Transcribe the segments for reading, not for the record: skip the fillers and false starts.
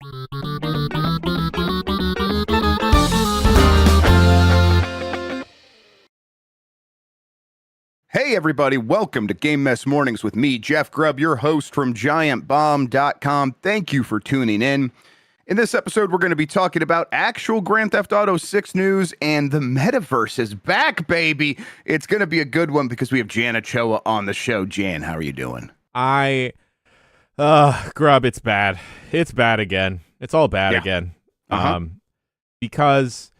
Hey everybody, welcome to Game Mess Mornings with me, Jeff Grubb, your host from giantbomb.com. Thank you for tuning in. In this episode, we're going to be talking about actual Grand Theft Auto 6 news, and the metaverse is back, baby. It's going to be a good one because we have Jan Ochoa on the show. Jan, how are you doing? Grubb, it's bad. It's bad again. It's all bad again. Because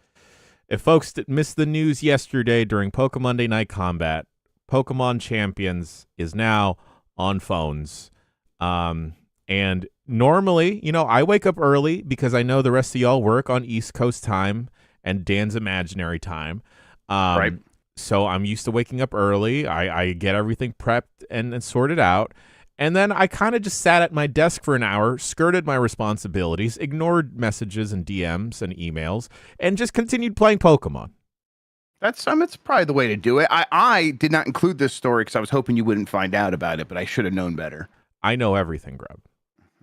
if folks missed the news yesterday during Pokemon Monday Night Combat, Pokemon Champions is now on phones. And normally, I wake up early because I know the rest of y'all work on East Coast time and Dan's imaginary time. Right. So I'm used to waking up early. I get everything prepped and sorted out. And then I kind of just sat at my desk for an hour, skirted my responsibilities, ignored messages and DMs and emails, and just continued playing Pokemon. That's probably the way to do it. I did not include this story because I was hoping you wouldn't find out about it, but I should have known better. I know everything, Grubb.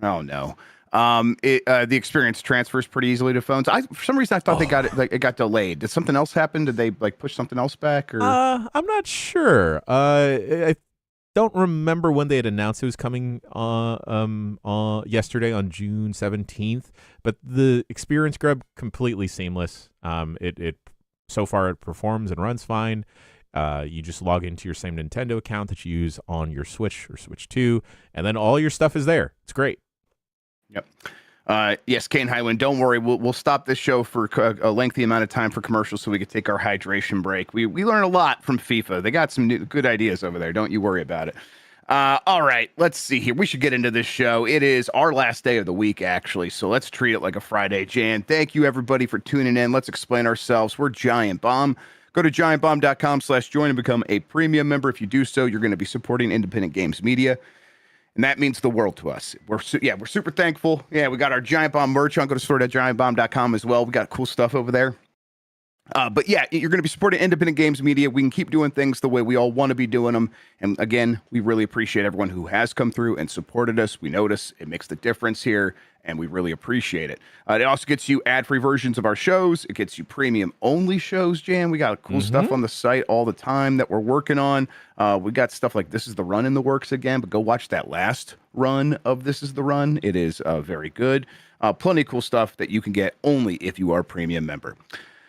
Oh no. The experience transfers pretty easily to phones. For some reason I thought it got delayed. Did something else happen? Did they push something else back? Or I'm not sure. I don't remember when they had announced it was coming yesterday on June 17th, but the experience, Grubb, completely seamless. It so far it performs and runs fine. You just log into your same Nintendo account that you use on your Switch or Switch 2, and then all your stuff is there. It's great. Yep. Yes, Kane Highland, don't worry. We'll stop this show for a lengthy amount of time for commercials so we can take our hydration break. We learn a lot from FIFA. They got some good ideas over there. Don't you worry about it. All right, let's see here. We should get into this show. It is our last day of the week, actually, so let's treat it like a Friday. Jan, thank you, everybody, for tuning in. Let's explain ourselves. We're Giant Bomb. Go to giantbomb.com/join and become a premium member. If you do so, you're going to be supporting independent games media, and that means the world to us. We're super thankful. Yeah, we got our Giant Bomb merch on. Go to store.giantbomb.com as well. We got cool stuff over there. But yeah, you're going to be supporting independent games media. We can keep doing things the way we all want to be doing them. And again, we really appreciate everyone who has come through and supported us. We notice it makes the difference here, and we really appreciate it. It also gets you ad-free versions of our shows. It gets you premium-only shows, Jan. We got cool stuff on the site all the time that we're working on. We got stuff like This Is the Run in the works again, but go watch that last run of This Is the Run. It is very good. Plenty of cool stuff that you can get only if you are a premium member.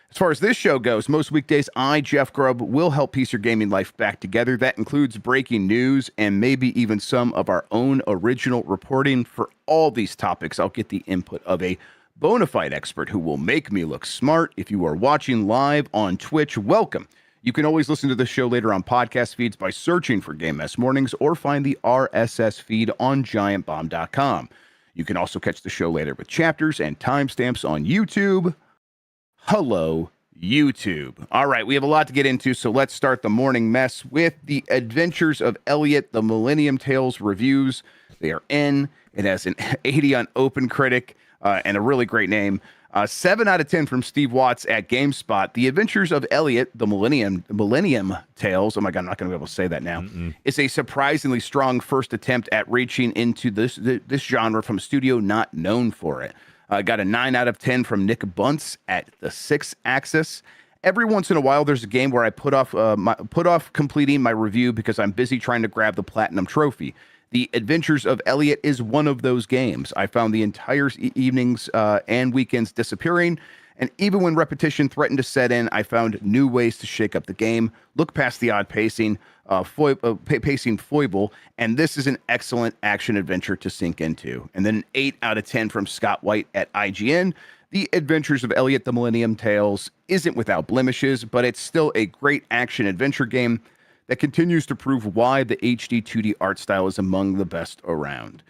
As far as this show goes, most weekdays, I, Jeff Grubb, will help piece your gaming life back together. That includes breaking news and maybe even some of our own original reporting. For all these topics, I'll get the input of a bona fide expert who will make me look smart. If you are watching live on Twitch, welcome. You can always listen to the show later on podcast feeds by searching for Game Mess Mornings or find the RSS feed on giantbomb.com. You can also catch the show later with chapters and timestamps on YouTube. Hello, YouTube. All right, we have a lot to get into, so let's start the morning mess with the Adventures of Elliot, the Millennium Tales reviews. They are in. It has an 80 on OpenCritic and a really great name. 7 out of 10 from Steve Watts at GameSpot. The Adventures of Elliot, the Millennium Tales, oh my God, I'm not going to be able to say that now, is a surprisingly strong first attempt at reaching into this genre from a studio not known for it. Got a 9 out of 10 from Nick Bunce at the 6 axis. Every once in a while, there's a game where I put off completing my review because I'm busy trying to grab the platinum trophy. The Adventures of Elliot is one of those games. I found the entire evenings and weekends disappearing, and even when repetition threatened to set in, I found new ways to shake up the game, look past the odd pacing foible, and this is an excellent action adventure to sink into. And then an 8 out of 10 from Scott White at IGN. The Adventures of Elliot, the Millennium Tales isn't without blemishes, but it's still a great action adventure game that continues to prove why the HD 2D art style is among the best around.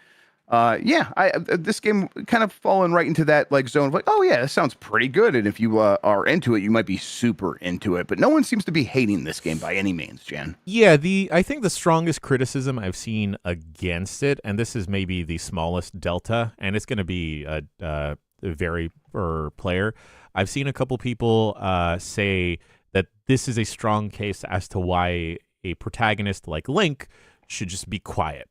This game kind of fallen right into that zone of oh yeah, that sounds pretty good. And if you are into it, you might be super into it. But no one seems to be hating this game by any means, Jan. Yeah, I think the strongest criticism I've seen against it, and this is maybe the smallest delta, and it's going to be a vary per player. I've seen a couple people say that this is a strong case as to why a protagonist like Link should just be quiet.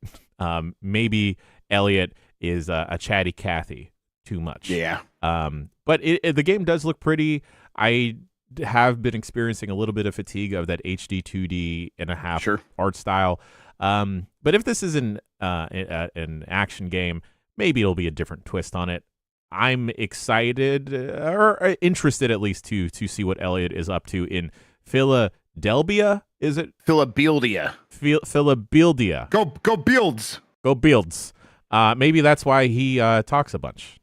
Maybe Elliot is a chatty Cathy. too much. Yeah. But the game does look pretty. I have been experiencing a little bit of fatigue of that HD 2D and a half art style. But if this is an action game, maybe it'll be a different twist on it. I'm excited or interested at least to see what Elliot is up to in Philadelphia. Is it Philadelphia? Philadelphia. Go Builds. Go Builds. Maybe that's why he talks a bunch.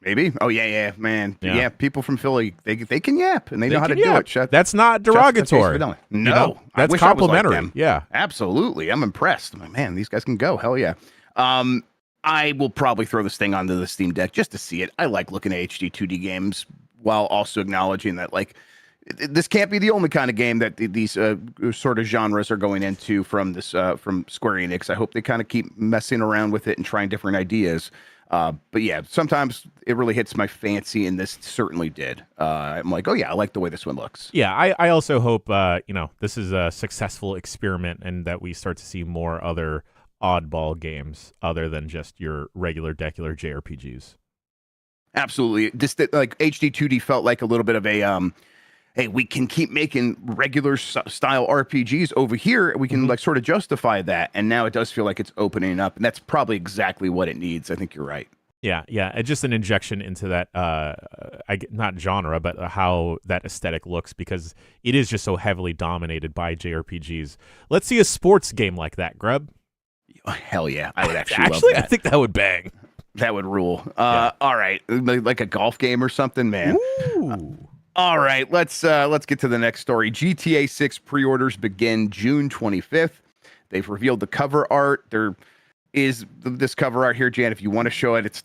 Maybe. Oh yeah, man. Yeah, people from Philly, they can yap and they know how to do it. That's not derogatory. No, that's complimentary. Like yeah, absolutely. I'm impressed. I'm like, man, these guys can go. Hell yeah. I will probably throw this thing onto the Steam Deck just to see it. I like looking at HD 2D games while also acknowledging that like this can't be the only kind of game that these sort of genres are going into from Square Enix. I hope they kind of keep messing around with it and trying different ideas. But yeah, sometimes it really hits my fancy, and this certainly did. I'm like, oh yeah, I like the way this one looks. Yeah, I also hope this is a successful experiment and that we start to see more other oddball games other than just your regular decular JRPGs. Absolutely. Just like HD 2D felt like a little bit of a hey, we can keep making regular style RPGs over here. We can like sort of justify that. And now it does feel like it's opening up. And that's probably exactly what it needs. I think you're right. Yeah. It's just an injection into that, not genre, but how that aesthetic looks, because it is just so heavily dominated by JRPGs. Let's see a sports game like that, Grubb. Oh, hell yeah. I would actually love that. I think that would bang. That would rule. All right. Like a golf game or something, man. Ooh. All right, let's get to the next story. GTA 6 pre-orders begin June 25th. They've revealed the cover art. There is this cover art here, Jan. If you want to show it, it's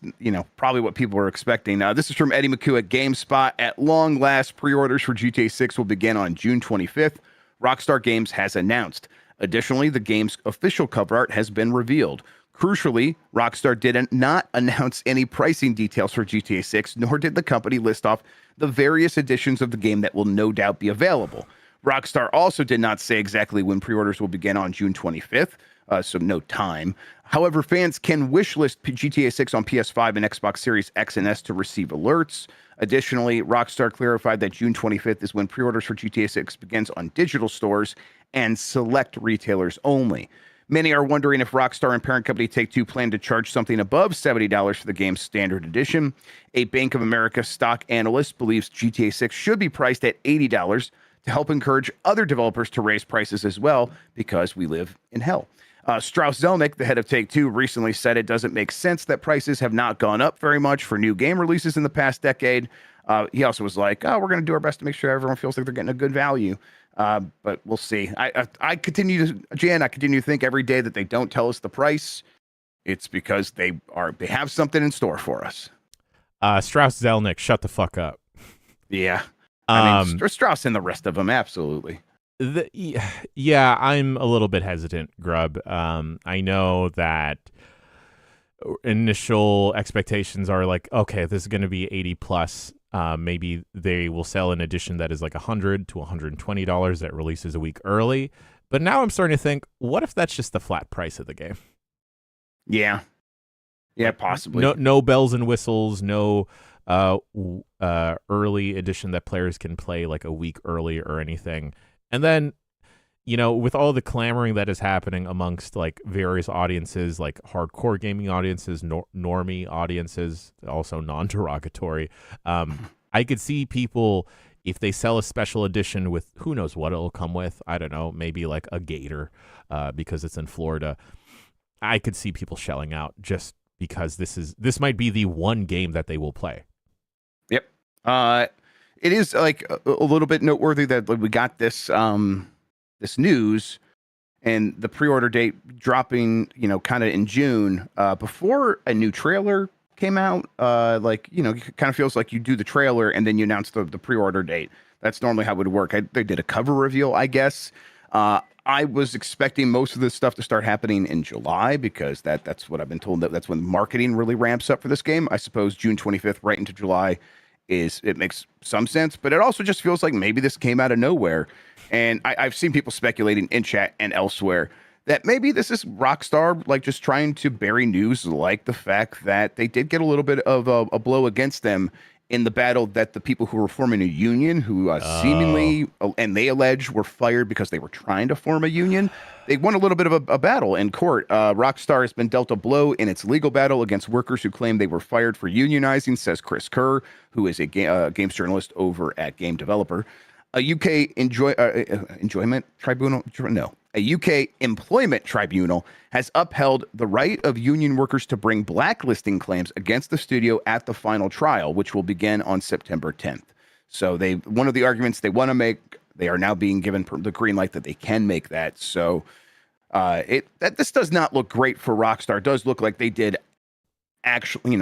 probably what people are expecting. This is from Eddie McHugh at GameSpot. At long last, pre-orders for GTA 6 will begin on June 25th. Rockstar Games has announced. Additionally, the game's official cover art has been revealed. Crucially, Rockstar did not announce any pricing details for GTA 6, nor did the company list off the various editions of the game that will no doubt be available. Rockstar also did not say exactly when pre-orders will begin on June 25th, so no time. However, fans can wishlist GTA 6 on PS5 and Xbox Series X and S to receive alerts. Additionally, Rockstar clarified that June 25th is when pre-orders for GTA 6 begins on digital stores and select retailers only. Many are wondering if Rockstar and parent company Take-Two plan to charge something above $70 for the game's standard edition. A Bank of America stock analyst believes GTA 6 should be priced at $80 to help encourage other developers to raise prices as well, because we live in hell. Strauss Zelnick, the head of Take-Two, recently said it doesn't make sense that prices have not gone up very much for new game releases in the past decade. He also was like, we're going to do our best to make sure everyone feels like they're getting a good value. But we'll see. I continue to think every day that they don't tell us the price, it's because they have something in store for us. Strauss Zelnick, shut the fuck up. Yeah. I mean, Strauss and the rest of them, absolutely. Yeah, I'm a little bit hesitant, Grubb. I know that initial expectations are like, okay, this is going to be 80 plus. Maybe they will sell an edition that is like $100 to $120 that releases a week early. But now I'm starting to think, what if that's just the flat price of the game? Yeah, possibly. No bells and whistles, no early edition that players can play like a week early or anything. And then, with all the clamoring that is happening amongst like various audiences, like hardcore gaming audiences, normie audiences, also non-derogatory, I could see people, if they sell a special edition with who knows what it'll come with, I don't know, maybe like a gator because it's in Florida. I could see people shelling out just because this might be the one game that they will play. Yep. It is like a little bit noteworthy that we got this this news and the pre-order date dropping, kind of in June, before a new trailer came out. It kind of feels like you do the trailer and then you announce the pre-order date. That's normally how it would work. They did a cover reveal, I guess. I was expecting most of this stuff to start happening in July because that's what I've been told. That's when marketing really ramps up for this game. I suppose June 25th, right into July, it makes some sense, but it also just feels like maybe this came out of nowhere. And I've seen people speculating in chat and elsewhere that maybe this is Rockstar like just trying to bury news, like the fact that they did get a little bit of a blow against them in the battle, that the people who were forming a union, who seemingly, and they allege, were fired because they were trying to form a union. They won a little bit of a battle in court. Rockstar has been dealt a blow in its legal battle against workers who claim they were fired for unionizing, says Chris Kerr, who is a games journalist over at Game Developer. A UK enjoyment tribunal? No. A UK employment tribunal has upheld the right of union workers to bring blacklisting claims against the studio at the final trial, which will begin on September 10th. So one of the arguments they want to make, they are now being given the green light that they can make that. So this does not look great for Rockstar. It does look like they did actually,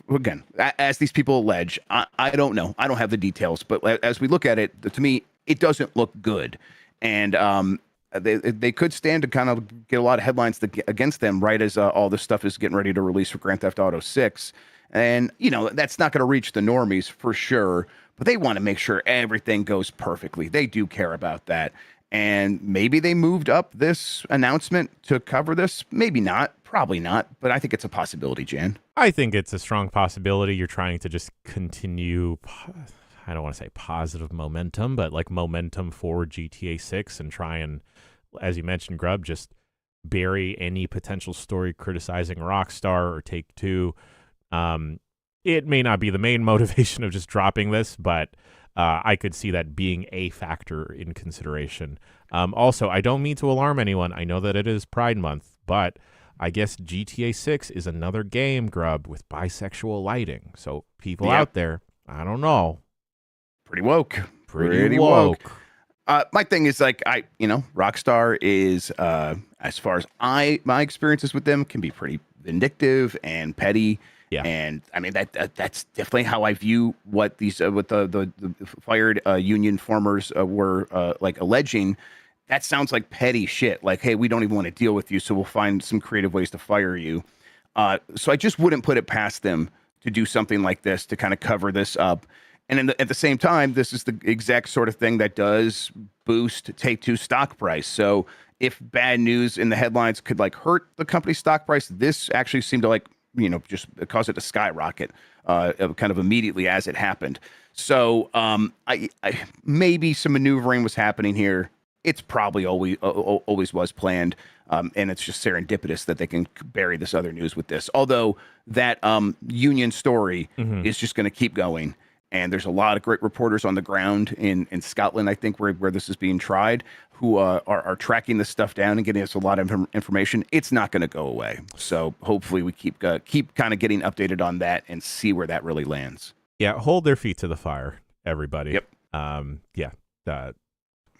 again, as these people allege, I don't know. I don't have the details, but as we look at it, to me, it doesn't look good. And they could stand to kind of get a lot of headlines against them right as all this stuff is getting ready to release for Grand Theft Auto 6. And, that's not going to reach the normies for sure, but they want to make sure everything goes perfectly. They do care about that. And maybe they moved up this announcement to cover this. Maybe not. Probably not. But I think it's a possibility, Jan. I think it's a strong possibility. You're trying to just continue, I don't want to say positive momentum, but like momentum for GTA 6 and try and, as you mentioned, Grubb, just bury any potential story criticizing Rockstar or Take-Two. It may not be the main motivation of just dropping this, but I could see that being a factor in consideration. Also, I don't mean to alarm anyone. I know that it is Pride Month, but I guess GTA 6 is another game, Grubb, with bisexual lighting. So people out there, I don't know. Pretty woke. Pretty woke. My thing is Rockstar is, as far as my experiences with them, can be pretty vindictive and petty. Yeah. And I mean, that's definitely how I view what these, what the fired union formers were alleging. That sounds like petty shit. Like, hey, we don't even want to deal with you, so we'll find some creative ways to fire you. So I just wouldn't put it past them to do something like this to kind of cover this up. And at the same time, this is the exact sort of thing that does boost Take-Two stock price. So if bad news in the headlines could hurt the company's stock price, this actually seemed to just cause it to skyrocket kind of immediately as it happened. So I maybe some maneuvering was happening here. It's probably always was planned. And it's just serendipitous that they can bury this other news with this. Although that union story is just going to keep going. And there's a lot of great reporters on the ground in Scotland, I think, where this is being tried, who are tracking this stuff down and getting us a lot of information. It's not going to go away. So hopefully we keep kind of getting updated on that and see where that really lands. Yeah, hold their feet to the fire, everybody. Yep.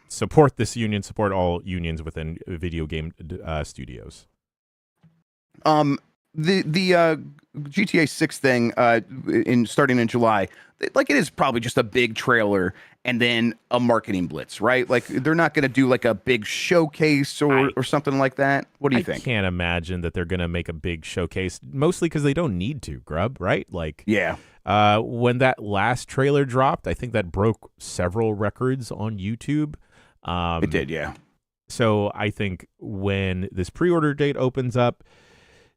Support this union. Support all unions within video game studios. The GTA 6 thing starting in July, it is probably just a big trailer and then a marketing blitz, right? Like they're not going to do a big showcase or something like that. What do you think? I can't imagine that they're going to make a big showcase, mostly because they don't need to, Grubb, right? Yeah. When that last trailer dropped, I think that broke several records on YouTube. It did, yeah. So I think when this pre-order date opens up,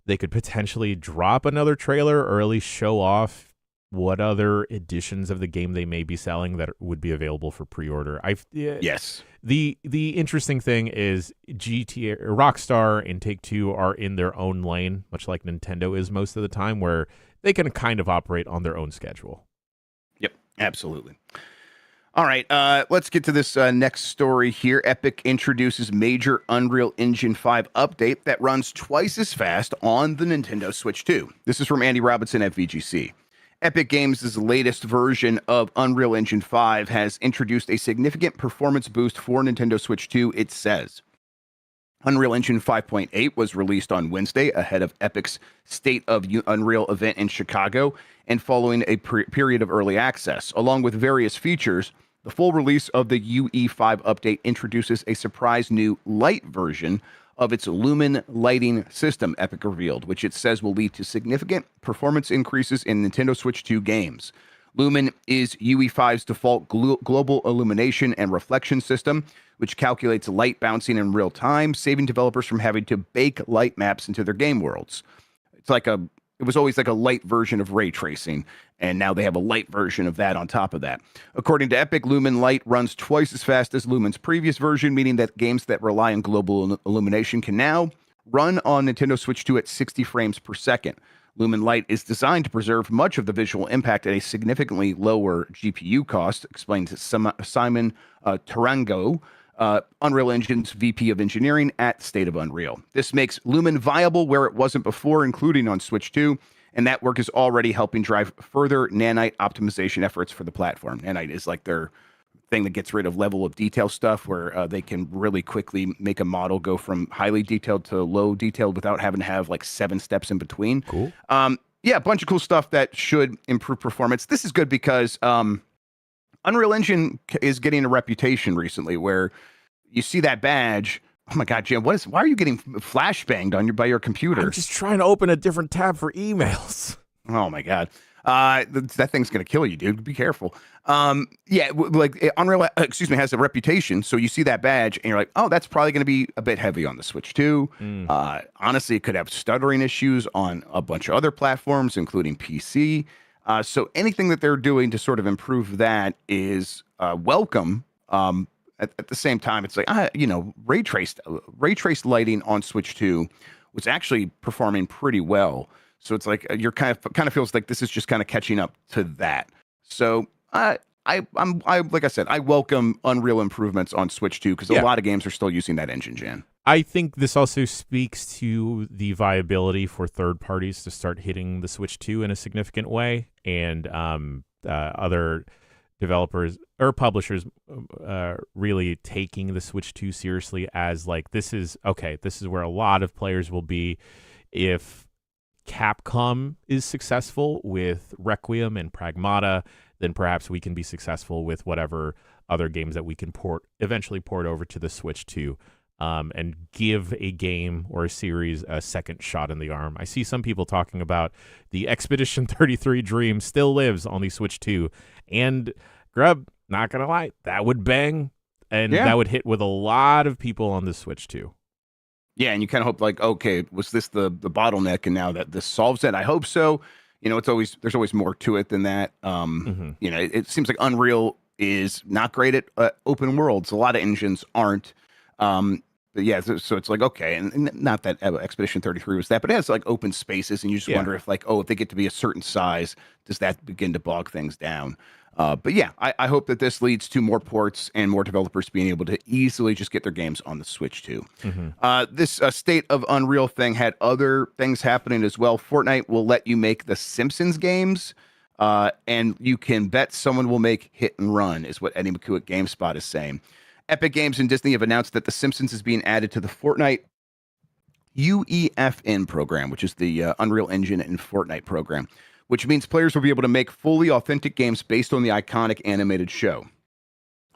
they could potentially drop another trailer or at least show off what other editions of the game they may be selling that would be available for pre-order. Yes. The interesting thing is GTA, Rockstar and Take-Two are in their own lane, much like Nintendo is most of the time, where they can kind of operate on their own schedule. Yep, absolutely. All right, let's get to this next story here. Epic introduces major Unreal Engine 5 update that runs twice as fast on the Nintendo Switch 2. This is from Andy Robinson at VGC. Epic Games' latest version of Unreal Engine 5 has introduced a significant performance boost for Nintendo Switch 2, it says. Unreal Engine 5.8 was released on Wednesday ahead of Epic's State of Unreal event in Chicago and following a period of early access. Along with various features, the full release of the UE5 update introduces a surprise new light version of its Lumen lighting system, Epic revealed, which it says will lead to significant performance increases in Nintendo Switch 2 games. Lumen is UE5's default global illumination and reflection system, which calculates light bouncing in real time, saving developers from having to bake light maps into their game worlds. It was always like a light version of ray tracing, and now they have a light version of that on top of that. According to Epic, Lumen Light runs twice as fast as Lumen's previous version, meaning that games that rely on global illumination can now run on Nintendo Switch 2 at 60 frames per second. Lumen Light is designed to preserve much of the visual impact at a significantly lower GPU cost, explains Simon Tarango, Unreal Engine's VP of Engineering at State of Unreal. This makes Lumen viable where it wasn't before, including on Switch 2, and that work is already helping drive further nanite optimization efforts for the platform. Nanite is like their thing that gets rid of level of detail stuff, where they can really quickly make a model go from highly detailed to low detailed without having to have like 7 steps in between. Cool. Yeah, a bunch of cool stuff that should improve performance. This is good because Unreal Engine is getting a reputation recently where you see that badge. Oh my God, Jim, why are you getting flashbanged by your computer? I'm just trying to open a different tab for emails. Oh my God. That thing's going to kill you, dude. Be careful. Unreal, has a reputation. So you see that badge and you're like, oh, that's probably going to be a bit heavy on the Switch 2. Honestly, it could have stuttering issues on a bunch of other platforms, including PC. So anything that they're doing to sort of improve that is welcome. At the same time, it's like, ray traced lighting on Switch 2 was actually performing pretty well. So it's like you're kind of feels like this is just kind of catching up to that. So I'm like I said, I welcome Unreal improvements on Switch 2 because a lot of games are still using that engine, Jan. I think this also speaks to the viability for third parties to start hitting the Switch 2 in a significant way, and other developers or publishers really taking the Switch 2 seriously as like, this is where a lot of players will be if Capcom is successful with Requiem and Pragmata, then perhaps we can be successful with whatever other games that we can eventually port over to the Switch 2, and give a game or a series a second shot in the arm. I see some people talking about the Expedition 33 dream still lives on the Switch 2, and Grubb, not gonna lie, that would bang, and that would hit with a lot of people on the Switch 2. Yeah, and you kind of hope like, okay, was this the bottleneck, and now that this solves it? I hope so. There's always more to it than that. It seems like Unreal is not great at open worlds. A lot of engines aren't. But yeah, so it's like, okay, and not that Expedition 33 was that, but it has like open spaces, and you just wonder if if they get to be a certain size, does that begin to bog things down? But yeah, I hope that this leads to more ports and more developers being able to easily just get their games on the Switch too. This State of Unreal thing had other things happening as well. Fortnite will let you make the Simpsons games, and you can bet someone will make Hit and Run, is what Eddie McCoo at GameSpot is saying. Epic Games and Disney have announced that the Simpsons is being added to the Fortnite UEFN program, which is the Unreal Engine and Fortnite program, which means players will be able to make fully authentic games based on the iconic animated show.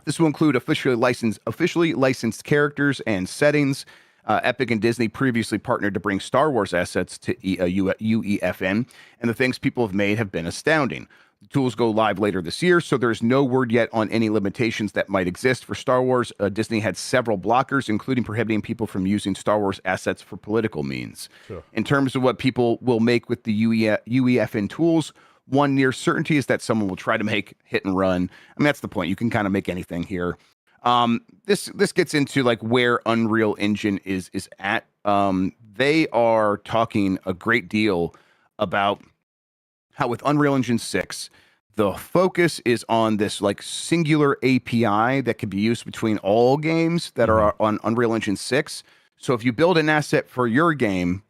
This will include officially licensed characters and settings. Epic and Disney previously partnered to bring Star Wars assets to UEFN, and the things people have made have been astounding. The tools go live later this year, so there's no word yet on any limitations that might exist for Star Wars. Disney had several blockers, including prohibiting people from using Star Wars assets for political means. Sure. In terms of what people will make with the UEFN tools, one near certainty is that someone will try to make Hit and Run. I mean, that's the point. You can kind of make anything here. This gets into like where Unreal Engine is at. They are talking a great deal about how with Unreal Engine 6, the focus is on this like singular API that can be used between all games that are on Unreal Engine 6. So if you build an asset for your game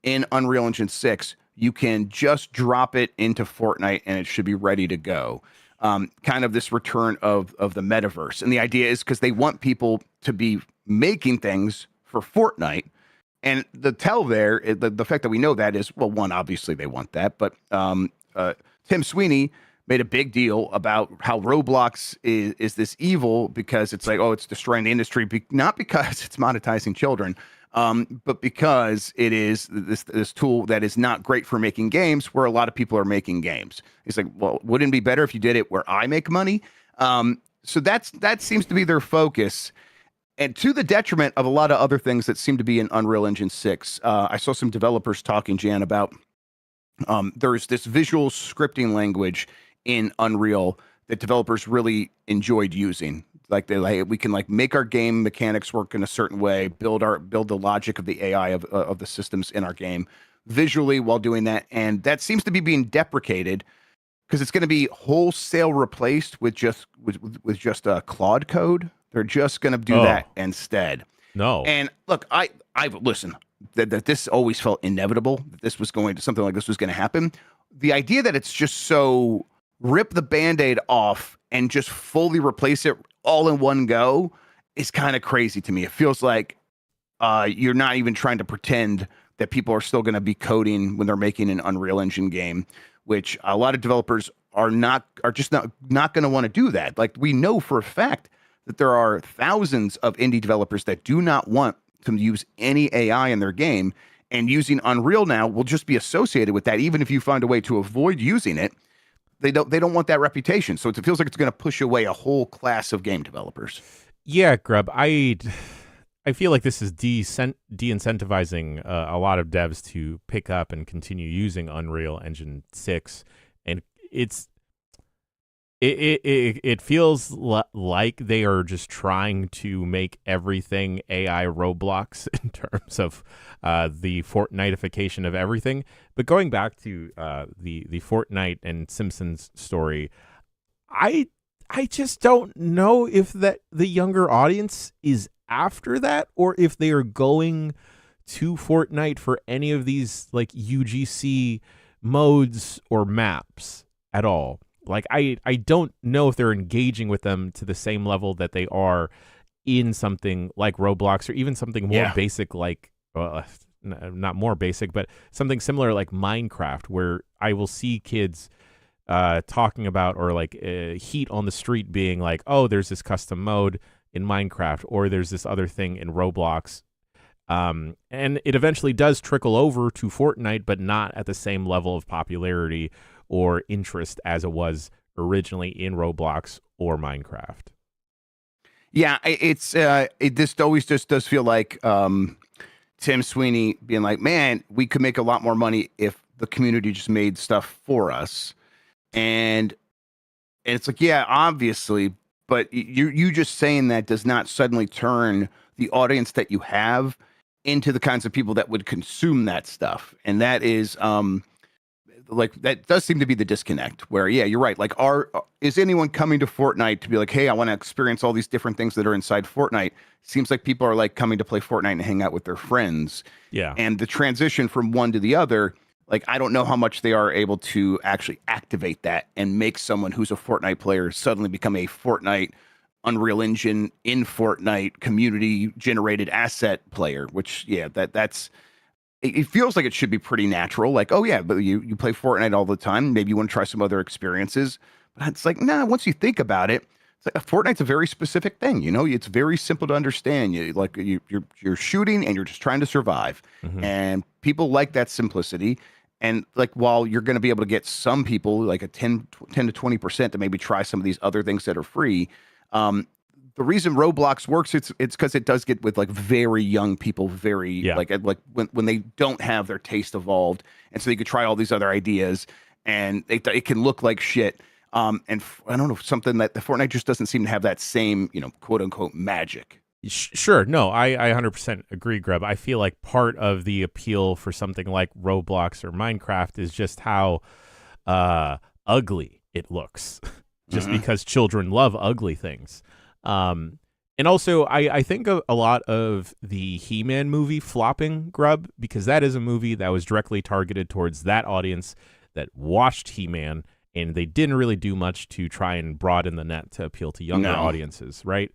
in Unreal Engine 6, you can just drop it into Fortnite and it should be ready to go. Kind of this return of the metaverse. And the idea is because they want people to be making things for Fortnite. And the tell there, the fact that we know that is, well, one, obviously they want that, but Tim Sweeney made a big deal about how Roblox is this evil because it's like, oh, it's destroying the industry, not because it's monetizing children, but because it is this tool that is not great for making games where a lot of people are making games. It's like, well, wouldn't it be better if you did it where I make money? So that seems to be their focus, and to the detriment of a lot of other things that seem to be in Unreal Engine 6. I saw some developers talking, Jan, about there's this visual scripting language in Unreal that developers really enjoyed using. We can make our game mechanics work in a certain way, build the logic of the AI of the systems in our game visually while doing that, and that seems to be being deprecated because it's going to be wholesale replaced with just Claude code. They're just going to do that instead. No. And look, I listen. That this always felt inevitable. That this was something like this was going to happen. The idea that it's just so rip the Band-Aid off and just fully replace it all in one go is kind of crazy to me. It feels like you're not even trying to pretend that people are still going to be coding when they're making an Unreal Engine game, which a lot of developers are just not going to want to do that. Like, we know for a fact that there are thousands of indie developers that do not want to use any AI in their game, and using Unreal now will just be associated with that. Even if you find a way to avoid using it, they don't want that reputation. So it feels like it's going to push away a whole class of game developers. Yeah, Grubb, I feel like this is de-incentivizing a lot of devs to pick up and continue using Unreal Engine 6, and it feels like they are just trying to make everything AI Roblox in terms of the Fortniteification of everything. But going back to the Fortnite and Simpsons story, I just don't know if that the younger audience is after that, or if they are going to Fortnite for any of these like UGC modes or maps at all. Like, I don't know if they're engaging with them to the same level that they are in something like Roblox, or even something more basic like, not more basic, but something similar like Minecraft, where I will see kids talking about, or like heat on the street being like, oh, there's this custom mode in Minecraft, or there's this other thing in Roblox. And it eventually does trickle over to Fortnite, but not at the same level of popularity or interest as it was originally in Roblox or Minecraft. Yeah, it just always just does feel like Tim Sweeney being like, man, we could make a lot more money if the community just made stuff for us. And it's like, yeah, obviously, but you just saying that does not suddenly turn the audience that you have into the kinds of people that would consume that stuff. And that is like, that does seem to be the disconnect where, yeah, you're right. Like, is anyone coming to Fortnite to be like, hey, I want to experience all these different things that are inside Fortnite? Seems like people are like coming to play Fortnite and hang out with their friends. Yeah. And the transition from one to the other, like, I don't know how much they are able to actually activate that and make someone who's a Fortnite player suddenly become a Fortnite Unreal Engine in Fortnite community generated asset player, which, yeah, that's, it feels like it should be pretty natural. Like, oh yeah, but you play Fortnite all the time. Maybe you want to try some other experiences. But it's like, nah, once you think about it, it's like Fortnite's a very specific thing. You know, it's very simple to understand. You're shooting and you're just trying to survive. Mm-hmm. And people like that simplicity. And like, while you're going to be able to get some people, like a 10 to 20% to maybe try some of these other things that are free, the reason Roblox works, it's because it does get with like very young people, like when they don't have their taste evolved, and so they could try all these other ideas, and it can look like shit. And I don't know, something that the Fortnite just doesn't seem to have that same, quote unquote magic. Sure, no, I 100% agree, Grubb. I feel like part of the appeal for something like Roblox or Minecraft is just how ugly it looks, just because children love ugly things. And also, I think a lot of the He-Man movie flopping, Grubb, because that is a movie that was directly targeted towards that audience that watched He-Man, and they didn't really do much to try and broaden the net to appeal to younger audiences, right?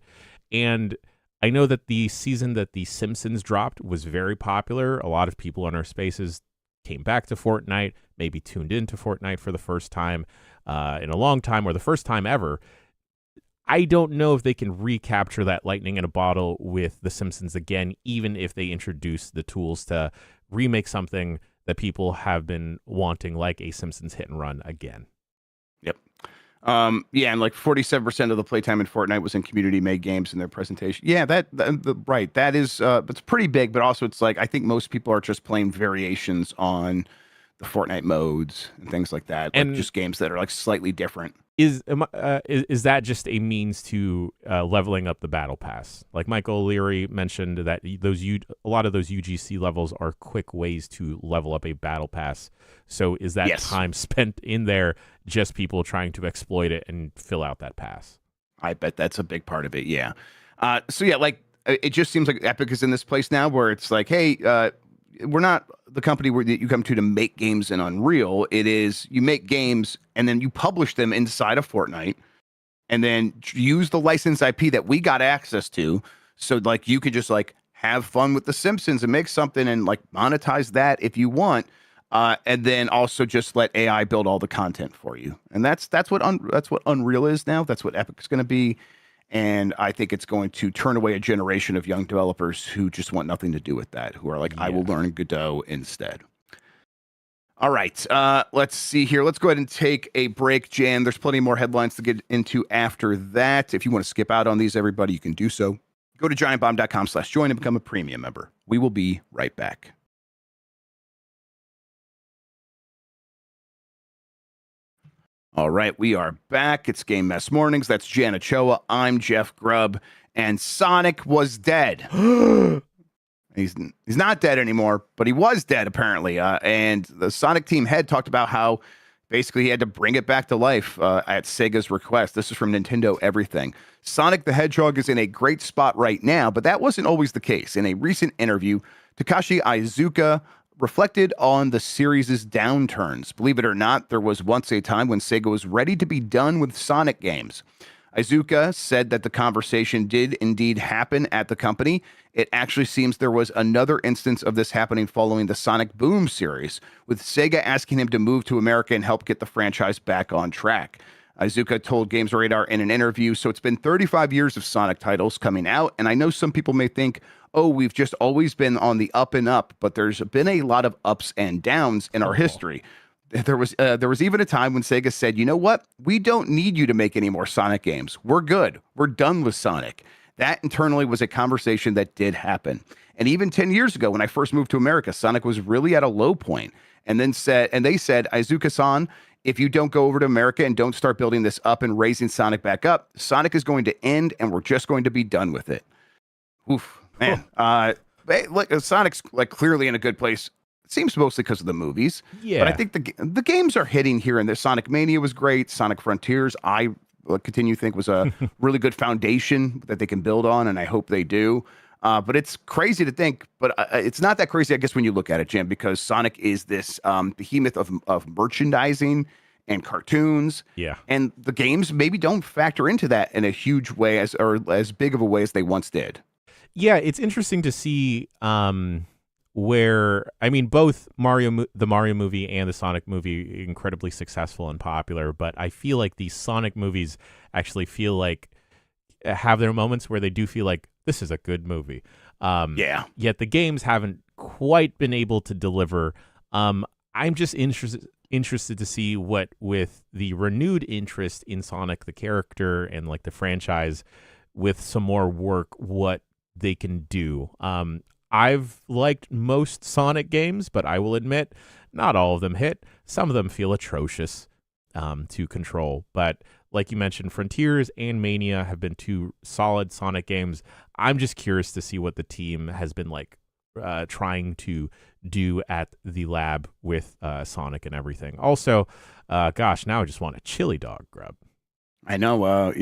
And I know that the season that The Simpsons dropped was very popular. A lot of people in our spaces came back to Fortnite, maybe tuned into Fortnite for the first time in a long time, or the first time ever. I don't know if they can recapture that lightning in a bottle with The Simpsons again, even if they introduce the tools to remake something that people have been wanting, like a Simpsons hit and run again. Yep. Yeah, and like 47% of the playtime in Fortnite was in community-made games in their presentation. Yeah, right. That is, it's pretty big, but also it's like I think most people are just playing variations on the Fortnite modes and things like that, like And just games that are like slightly different. Is that just a means to leveling up the battle pass? Like Michael O'Leary mentioned that a lot of those UGC levels are quick ways to level up a battle pass. So is that Yes. time spent in there just people trying to exploit it and fill out that pass? I bet that's a big part of it. Yeah. So yeah, like it just seems like Epic is in this place now where it's like, hey, we're not the company that you come to make games in Unreal. It is you make games and then you publish them inside of Fortnite and then use the license IP that we got access to. So like you could just like have fun with The Simpsons and make something and like monetize that if you want. And then also just let AI build all the content for you. And that's what Unreal is now. That's what Epic's going to be. And I think it's going to turn away a generation of young developers who just want nothing to do with that, who are like, I will learn Godot instead. All right, let's see here. Let's go ahead and take a break, Jan. There's plenty more headlines to get into after that. If you want to skip out on these, everybody, you can do so. Go to giantbomb.com/join and become a premium member. We will be right back. All right, we are back. It's Game Mess Mornings. That's Jan Ochoa. I'm Jeff Grubb. And Sonic was dead. He's not dead anymore, but he was dead apparently. And the Sonic team head talked about how basically he had to bring it back to life at Sega's request. This is from Nintendo Everything. Sonic the Hedgehog is in a great spot right now, but that wasn't always the case. In a recent interview, Takashi Iizuka reflected on the series' downturns. Believe it or not, there was once a time when Sega was ready to be done with Sonic games. Iizuka said that the conversation did indeed happen at the company. It actually seems there was another instance of this happening following the Sonic Boom series, with Sega asking him to move to America and help get the franchise back on track. Iizuka told Games Radar in an interview, so it's been 35 years of Sonic titles coming out, and I know some people may think, oh, we've just always been on the up and up, but there's been a lot of ups and downs in our history. There was even a time when Sega said, you know what? We don't need you to make any more Sonic games. We're good. We're done with Sonic. That internally was a conversation that did happen. And even 10 years ago, when I first moved to America, Sonic was really at a low point. And they said, Iizuka-san, if you don't go over to America and don't start building this up and raising Sonic back up, Sonic is going to end and we're just going to be done with it. Oof, man. Sonic's like clearly in a good place. It seems mostly because of the movies. Yeah. But I think the games are hitting here and there. Sonic Mania was great. Sonic Frontiers, I continue to think was a really good foundation that they can build on, and I hope they do. But it's crazy to think, but it's not that crazy, I guess, when you look at it, Jim, because Sonic is this behemoth of merchandising and cartoons. Yeah. And the games maybe don't factor into that in a huge way as big of a way as they once did. Yeah, it's interesting to see where, I mean, both the Mario movie and the Sonic movie incredibly successful and popular, but I feel like these Sonic movies actually feel like have their moments where they do feel like this is a good movie. Yet the games haven't quite been able to deliver. I'm just interested to see what, with the renewed interest in Sonic the character and like the franchise, with some more work, what they can do. I've liked most Sonic games, but I will admit not all of them hit. Some of them feel atrocious to control. But like you mentioned, Frontiers and Mania have been two solid Sonic games. I'm just curious to see what the team has been like trying to do at the lab with Sonic and everything. Also, gosh, now I just want a chili dog, Grubb. I know.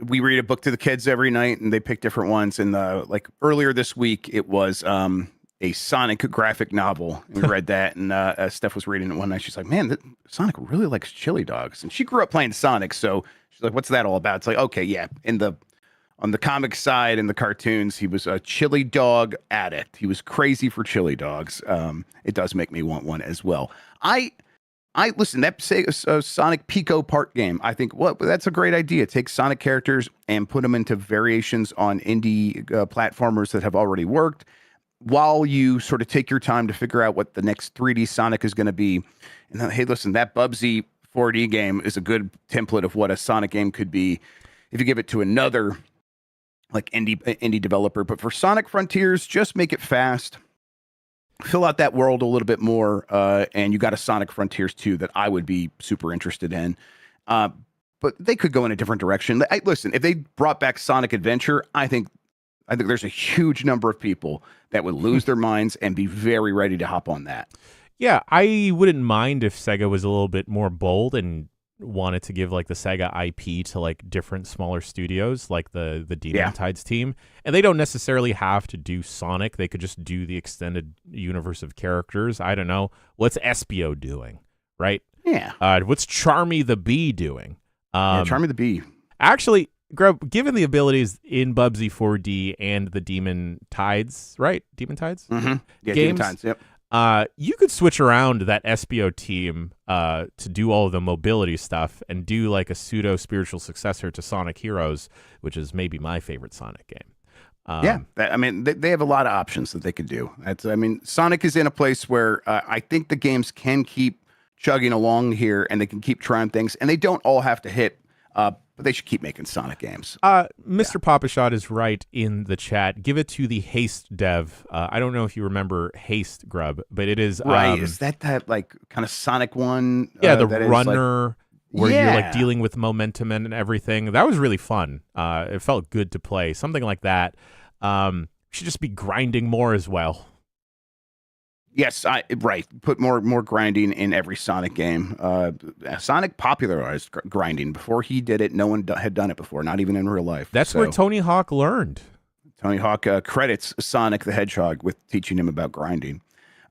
We read a book to the kids every night, and they pick different ones. And like earlier this week, it was a Sonic graphic novel. And we read that, and Steph was reading it one night. She's like, "Man, Sonic really likes chili dogs." And she grew up playing Sonic, so she's like, "What's that all about?" It's like, okay, yeah. On the comic side and the cartoons, he was a chili dog addict. He was crazy for chili dogs. It does make me want one as well. I listen. That Sonic Pico Park game. I think that's a great idea. Take Sonic characters and put them into variations on indie platformers that have already worked, while you sort of take your time to figure out what the next 3D Sonic is going to be. And then, hey, listen, that Bubsy 4D game is a good template of what a Sonic game could be if you give it to another like indie developer. But for Sonic Frontiers, just make it fast. Fill out that world a little bit more, and you got a Sonic Frontiers 2 that I would be super interested in. But they could go in a different direction. Listen, if they brought back Sonic Adventure, I think there's a huge number of people that would lose their minds and be very ready to hop on that. Yeah, I wouldn't mind if Sega was a little bit more bold and wanted to give like the Sega IP to like different smaller studios, like the Demon Tides team. And they don't necessarily have to do Sonic. They could just do the extended universe of characters. I don't know. What's Espio doing, right? Yeah. What's Charmy the Bee doing? Charmy the Bee. Actually, Grubb, given the abilities in Bubsy 4D and the Demon Tides, right? Demon Tides? Mm-hmm. Yeah, games, Demon Tides, yep. You could switch around that Espio team to do all of the mobility stuff and do like a pseudo spiritual successor to Sonic Heroes, which is maybe my favorite Sonic game. They have a lot of options that they could do. Sonic is in a place where I think the games can keep chugging along here and they can keep trying things, and they don't all have to hit, but they should keep making Sonic games. Mr. Papashot is right in the chat. Give it to the Haste dev. I don't know if you remember Haste, Grubb, but it is... Right, is that like kind of Sonic one? Yeah, the runner where you're like dealing with momentum and everything. That was really fun. It felt good to play. Something like that. Should just be grinding more as well. Yes, right. Put more grinding in every Sonic game. Sonic popularized grinding. Before he did it, no one had done it before, not even in real life. That's where Tony Hawk learned. Tony Hawk credits Sonic the Hedgehog with teaching him about grinding.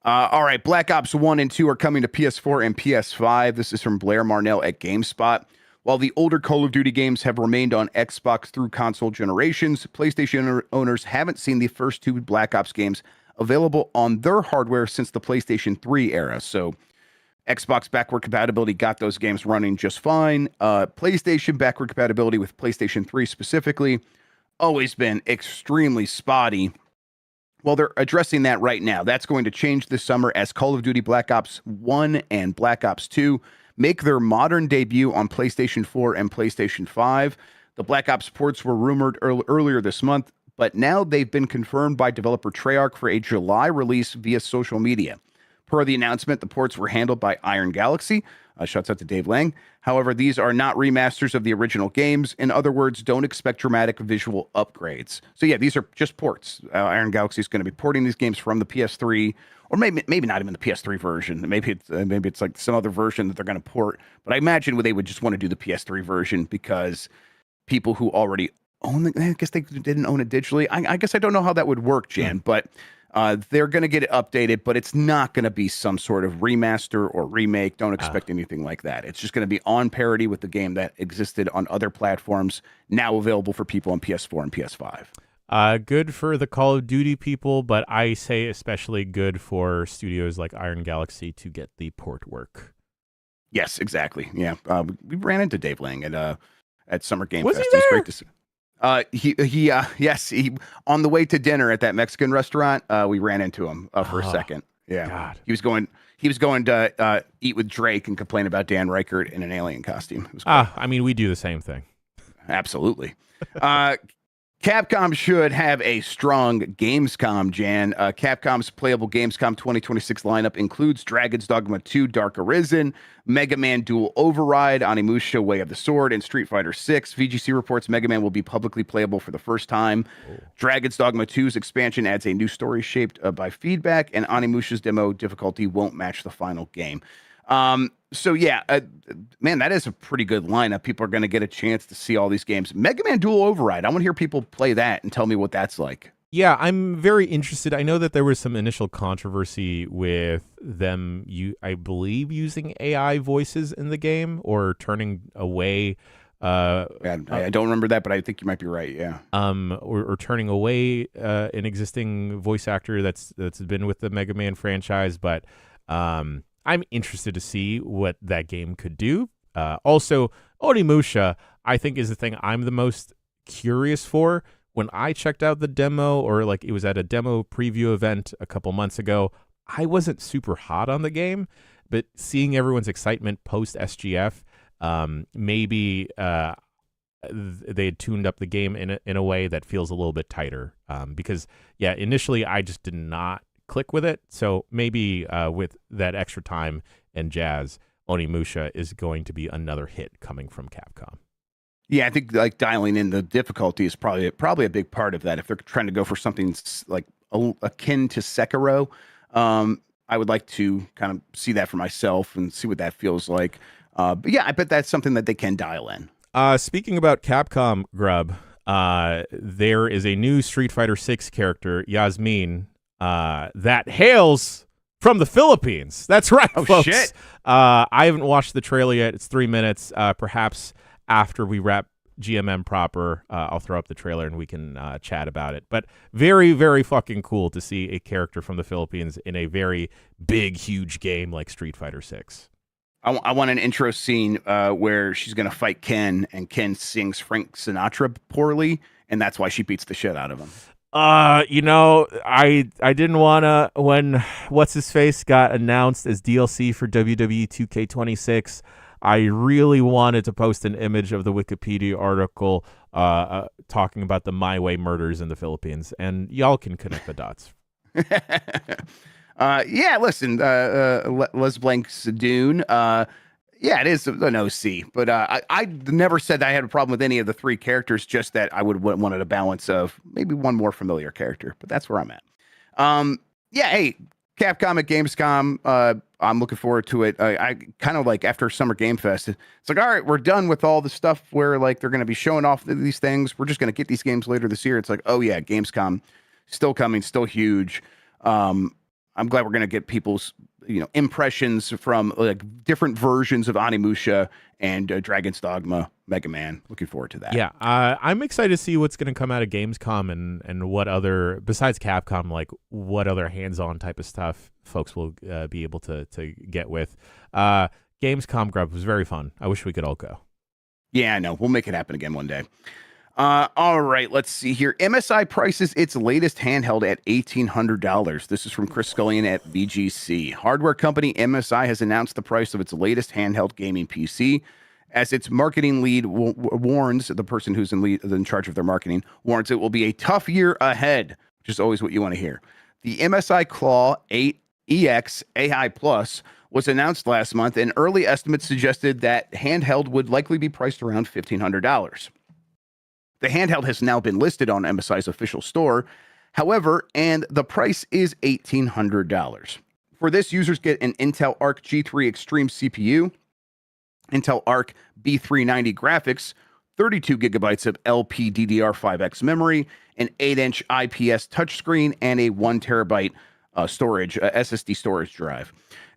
All right, Black Ops 1 and 2 are coming to PS4 and PS5. This is from Blair Marnell at GameSpot. While the older Call of Duty games have remained on Xbox through console generations, PlayStation owners haven't seen the first two Black Ops games available on their hardware since the PlayStation 3 era. So Xbox backward compatibility got those games running just fine. PlayStation backward compatibility with PlayStation 3 specifically, always been extremely spotty. Well, they're addressing that right now. That's going to change this summer as Call of Duty Black Ops 1 and Black Ops 2 make their modern debut on PlayStation 4 and PlayStation 5. The Black Ops ports were rumored earlier this month, but now they've been confirmed by developer Treyarch for a July release via social media. Per the announcement, the ports were handled by Iron Galaxy. Shouts out to Dave Lang. However, these are not remasters of the original games. In other words, don't expect dramatic visual upgrades. So yeah, these are just ports. Iron Galaxy is going to be porting these games from the PS3, or maybe not even the PS3 version. Maybe it's like some other version that they're going to port. But I imagine they would just want to do the PS3 version because people who already own it, I guess they didn't own it digitally. I guess I don't know how that would work, Jan, but they're going to get it updated, but it's not going to be some sort of remaster or remake. Don't expect anything like that. It's just going to be on parity with the game that existed on other platforms, now available for people on PS4 and PS5. Good for the Call of Duty people, but I say especially good for studios like Iron Galaxy to get the port work. Yes, exactly. Yeah, we ran into Dave Lang at Summer Game Was Fest. he there? It was great to see. He on the way to dinner at that Mexican restaurant, we ran into him for a second. Yeah. God. He was going to eat with Drake and complain about Dan Reichert in an alien costume. It was great. I mean, we do the same thing. Absolutely. Capcom should have a strong Gamescom, Jan. Capcom's playable Gamescom 2026 lineup includes Dragon's Dogma 2 Dark Arisen, Mega Man Dual Override, Onimusha Way of the Sword, and Street Fighter 6. VGC reports Mega Man will be publicly playable for the first time. Dragon's Dogma 2's expansion adds a new story shaped by feedback, and Onimusha's demo difficulty won't match the final game. Man, that is a pretty good lineup. People are going to get a chance to see all these games. Mega Man Dual Override. I want to hear people play that and tell me what that's like. Yeah, I'm very interested. I know that there was some initial controversy with them, I believe, using AI voices in the game or turning away. I don't remember that, but I think you might be right. Yeah. Or turning away an existing voice actor that's been with the Mega Man franchise, but I'm interested to see what that game could do. Also, Onimusha, I think, is the thing I'm the most curious for. When I checked out the demo, or like it was at a demo preview event a couple months ago, I wasn't super hot on the game, but seeing everyone's excitement post SGF, maybe they had tuned up the game in a way that feels a little bit tighter. Because initially I just did not click with it. So maybe with that extra time and jazz, Onimusha is going to be another hit coming from Capcom. Yeah, I think like dialing in the difficulty is probably a big part of that. If they're trying to go for something like akin to Sekiro, I would like to kind of see that for myself and see what that feels like. But yeah, I bet that's something that they can dial in. Speaking about Capcom, Grubb, there is a new Street Fighter 6 character, Yasmin, that hails from the Philippines. That's right, folks. Shit. I haven't watched the trailer yet. It's 3 minutes. Perhaps after we wrap GMM proper, I'll throw up the trailer and we can chat about it. But very, very fucking cool to see a character from the Philippines in a very big, huge game like Street Fighter 6. I want an intro scene where she's going to fight Ken, and Ken sings Frank Sinatra poorly, and that's why she beats the shit out of him. I didn't want to, when What's-His-Face got announced as DLC for WWE 2K26, I really wanted to post an image of the Wikipedia article talking about the My Way murders in the Philippines, and y'all can connect the dots. Listen, Les Blank's Dune. It is an OC, but I never said I had a problem with any of the three characters, just that I would wanted a balance of maybe one more familiar character, but that's where I'm at. Hey, Capcom at Gamescom, I'm looking forward to it. I kind of like after Summer Game Fest, it's like, all right, we're done with all the stuff where like they're going to be showing off these things. We're just going to get these games later this year. It's like, oh yeah, Gamescom still coming, still huge. I'm glad we're going to get people's, impressions from like different versions of Onimusha and Dragon's Dogma, Mega Man. Looking forward to that. Yeah, I'm excited to see what's going to come out of Gamescom and what other, besides Capcom, like what other hands-on type of stuff folks will be able to get with. Gamescom, Grubb, was very fun. I wish we could all go. Yeah, I know. We'll make it happen again one day. All right, let's see here. MSI prices its latest handheld at $1,800. This is from Chris Scullion at VGC. Hardware company MSI has announced the price of its latest handheld gaming PC. As its marketing lead warns, the person who's in charge of their marketing warns it will be a tough year ahead, which is always what you want to hear. The MSI Claw 8 EX AI Plus was announced last month, and early estimates suggested that handheld would likely be priced around $1,500. The handheld has now been listed on MSI's official store, however, and the price is $1,800. For this, users get an Intel Arc G3 Extreme CPU, Intel Arc B390 graphics, 32 gigabytes of LPDDR5X memory, an 8-inch IPS touchscreen, and a 1 terabyte SSD storage drive.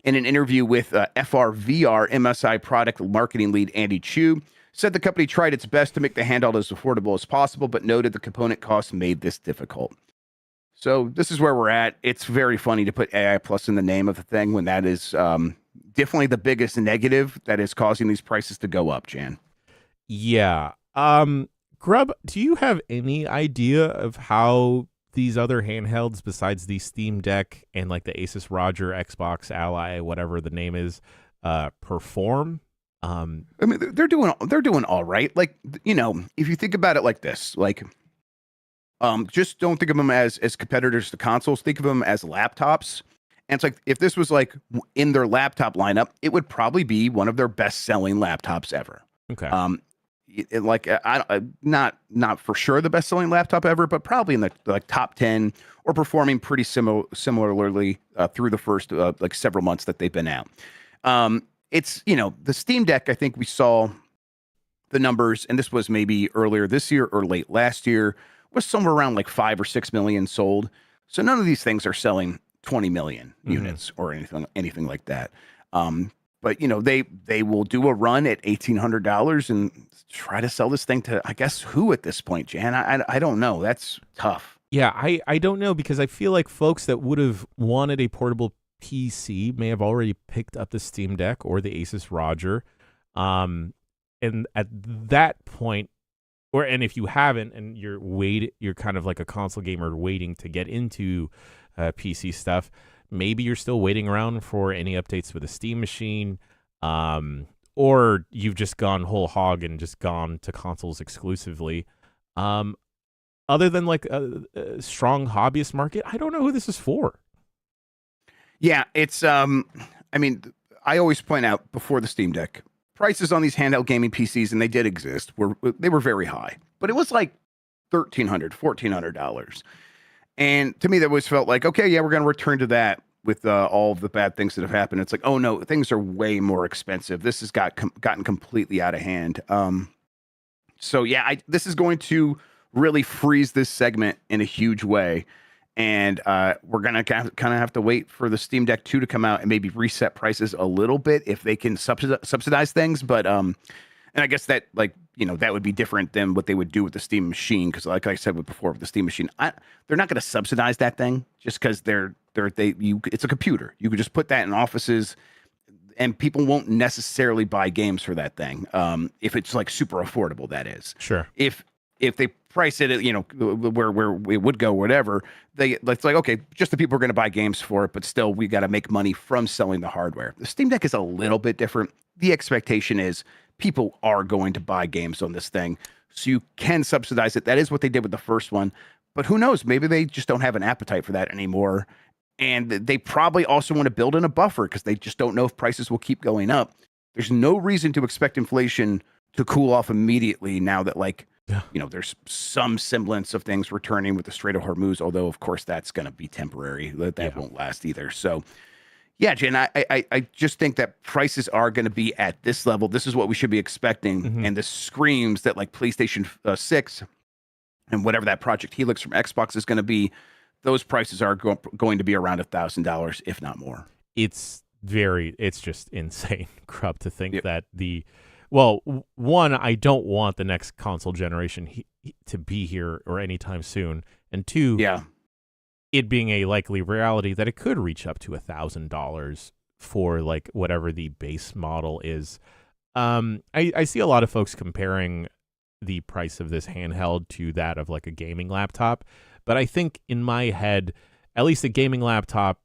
In an interview with FRVR, MSI product marketing lead Andy Chu said the company tried its best to make the handheld as affordable as possible, but noted the component costs made this difficult. So this is where we're at. It's very funny to put AI Plus in the name of the thing when that is definitely the biggest negative that is causing these prices to go up, Jan. Yeah. Grubb, do you have any idea of how these other handhelds besides the Steam Deck and like the Asus Roger, Xbox Ally, whatever the name is, perform? I mean, they're doing all right. Like, if you think about it like this, like, just don't think of them as competitors to consoles. Think of them as laptops. And it's like, if this was like in their laptop lineup, it would probably be one of their best selling laptops ever. Okay. Not for sure the best selling laptop ever, but probably in the top 10 or performing pretty similarly through the first several months that they've been out. It's, the Steam Deck, I think we saw the numbers, and this was maybe earlier this year or late last year, was somewhere around like 5 or 6 million sold. So none of these things are selling 20 million units or anything like that. But they will do a run at $1,800 and try to sell this thing to, I guess, who at this point, Jan? I don't know. That's tough. Yeah, I don't know, because I feel like folks that would have wanted a portable PC may have already picked up the Steam Deck or the Asus Roger. And at that point, and if you haven't, and you're kind of like a console gamer waiting to get into PC stuff, maybe you're still waiting around for any updates with the Steam machine, or you've just gone whole hog and just gone to consoles exclusively. Other than like a strong hobbyist market, I don't know who this is for. Yeah, it's I mean, I always point out before the Steam Deck, prices on these handheld gaming PCs, and they did exist, were very high. But it was like $1,300, $1,400. And to me, that always felt like, okay, yeah, we're going to return to that with all of the bad things that have happened. It's like, oh no, things are way more expensive. This has gotten completely out of hand. So yeah, this is going to really freeze this segment in a huge way. And we're going to kind of have to wait for the Steam Deck 2 to come out and maybe reset prices a little bit if they can subsidize things. But and I guess that, like, that would be different than what they would do with the Steam machine. Because like I said before, with the Steam machine, they're not going to subsidize that thing just because it's a computer. You could just put that in offices and people won't necessarily buy games for that thing. If it's like super affordable, that is. Sure. If they price it, where it would go, whatever, it's like, okay, just the people are going to buy games for it, but still we got to make money from selling the hardware. The Steam Deck is a little bit different. The expectation is people are going to buy games on this thing, so you can subsidize it. That is what they did with the first one, but who knows? Maybe they just don't have an appetite for that anymore. And they probably also want to build in a buffer because they just don't know if prices will keep going up. There's no reason to expect inflation to cool off immediately now that, like, there's some semblance of things returning with the Strait of Hormuz, although, of course, that's going to be temporary. That won't last either. So, yeah, Jen, I just think that prices are going to be at this level. This is what we should be expecting. Mm-hmm. And this screams that, like, PlayStation 6 and whatever that Project Helix from Xbox is going to be, those prices are going to be around $1,000, if not more. It's just insane, Grubb, to think that well, one, I don't want the next console generation to be here or anytime soon. And two, it being a likely reality that it could reach up to $1,000 for like whatever the base model is. I see a lot of folks comparing the price of this handheld to that of like a gaming laptop. But I think in my head, at least a gaming laptop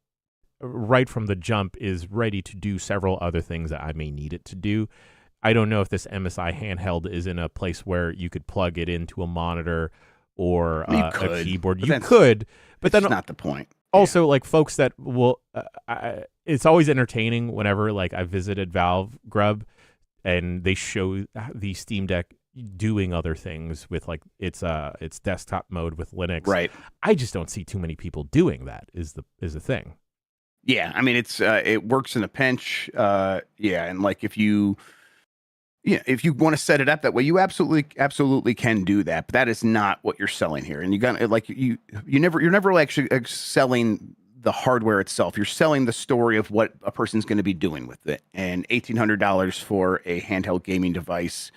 right from the jump is ready to do several other things that I may need it to do. I don't know if this MSI handheld is in a place where you could plug it into a monitor or a keyboard. You could, but that's not the point. Also, like folks that will, it's always entertaining whenever like I visited Valve, Grubb, and they show the Steam Deck doing other things with like its desktop mode with Linux. Right. I just don't see too many people doing that is the thing. Yeah, I mean it works in a pinch. And like if you want to set it up that way, you absolutely can do that. But that is not what you're selling here. And you got like you're never actually selling the hardware itself. You're selling the story of what a person's going to be doing with it. And $1,800 for a handheld gaming device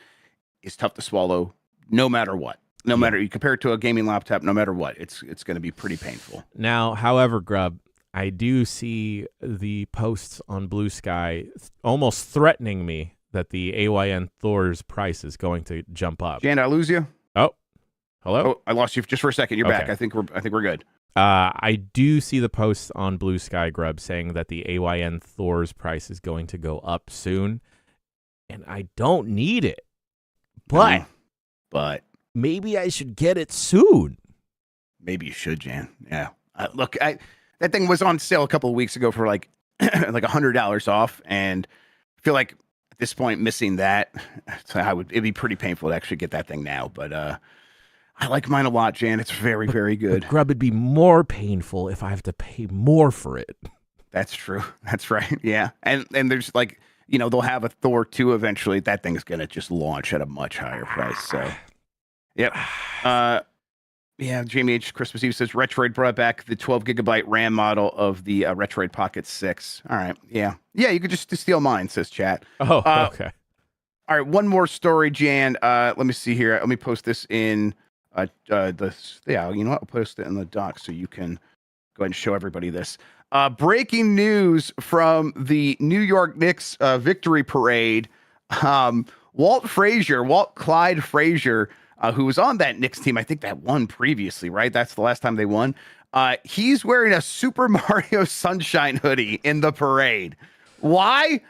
is tough to swallow, no matter what. No matter, you compare it to a gaming laptop, no matter what, it's going to be pretty painful. Now, however, Grubb, I do see the posts on Blue Sky almost threatening me that the AYN Thor's price is going to jump up. Jan, did I lose you? Oh, hello. Oh, I lost you just for a second. You're back. I think we're good. I do see the posts on Blue Sky, Grubb, saying that the AYN Thor's price is going to go up soon, and I don't need it. But maybe I should get it soon. Maybe you should, Jan. Yeah. Look, that thing was on sale a couple of weeks ago for like like $100 off, and I feel like at this point missing that, it'd be pretty painful to actually get that thing now. But I like mine a lot, Jan. It's very, very good. But Grubb, it'd be more painful if I have to pay more for it. That's true. That's right. Yeah, and there's like, they'll have a Thor 2 eventually. That thing's going to just launch at a much higher price. So, yep. Jamie H. Christmas Eve says, Retroid brought back the 12 gigabyte RAM model of the Retroid Pocket 6. All right. Yeah. Yeah, you could just steal mine, says chat. Oh, okay. All right, one more story, Jan. Let me see here. Let me post this in I'll post it in the doc so you can go ahead and show everybody this. Breaking news from the New York Knicks victory parade. Walt Clyde Frazier, who was on that Knicks team, I think that won previously, right? That's the last time they won. He's wearing a Super Mario Sunshine hoodie in the parade. Why?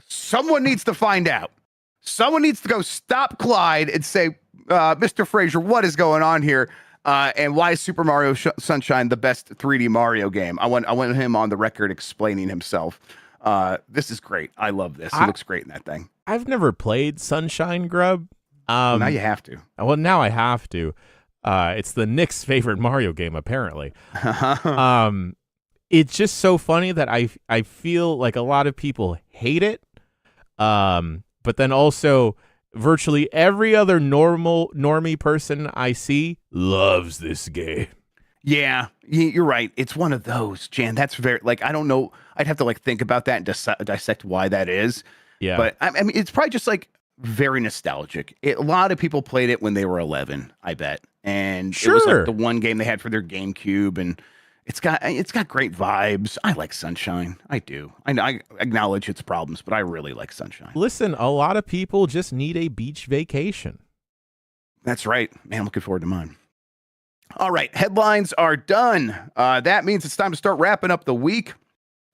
Someone needs to find out. Someone needs to go stop Clyde and say, Mr. Frazier, what is going on here? And why is Super Mario Sunshine the best 3D Mario game? I want him on the record explaining himself. This is great. I love this. He looks great in that thing. I've never played Sunshine, Grubb. Now you have to. Well, now I have to. It's the Knicks' favorite Mario game, apparently. It's just so funny that I feel like a lot of people hate it. But then also virtually every other normie person I see loves this game. Yeah, you're right. It's one of those, Jan. That's very, like, I don't know. I'd have to like think about that and dissect why that is. Yeah. But I mean, it's probably just like very nostalgic. A lot of people played it when they were 11, I bet. And sure. It was like the one game they had for their GameCube, and it's got great vibes. I like Sunshine. I do. I acknowledge its problems, but I really like Sunshine. Listen, a lot of people just need a beach vacation. That's right. Man, I'm looking forward to mine. All right, headlines are done. That means it's time to start wrapping up the week.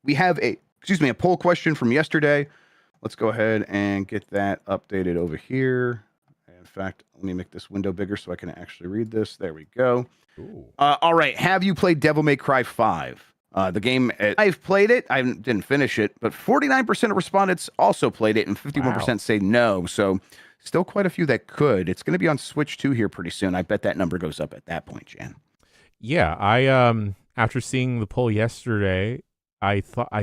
We have a poll question from yesterday. Let's go ahead and get that updated over here. In fact, let me make this window bigger so I can actually read this. There we go. All right. Have you played Devil May Cry 5? The game, I've played it. I didn't finish it, but 49% of respondents also played it, and 51% say no. So still quite a few that could. It's going to be on Switch 2 here pretty soon. I bet that number goes up at that point, Jan. Yeah, I after seeing the poll yesterday, I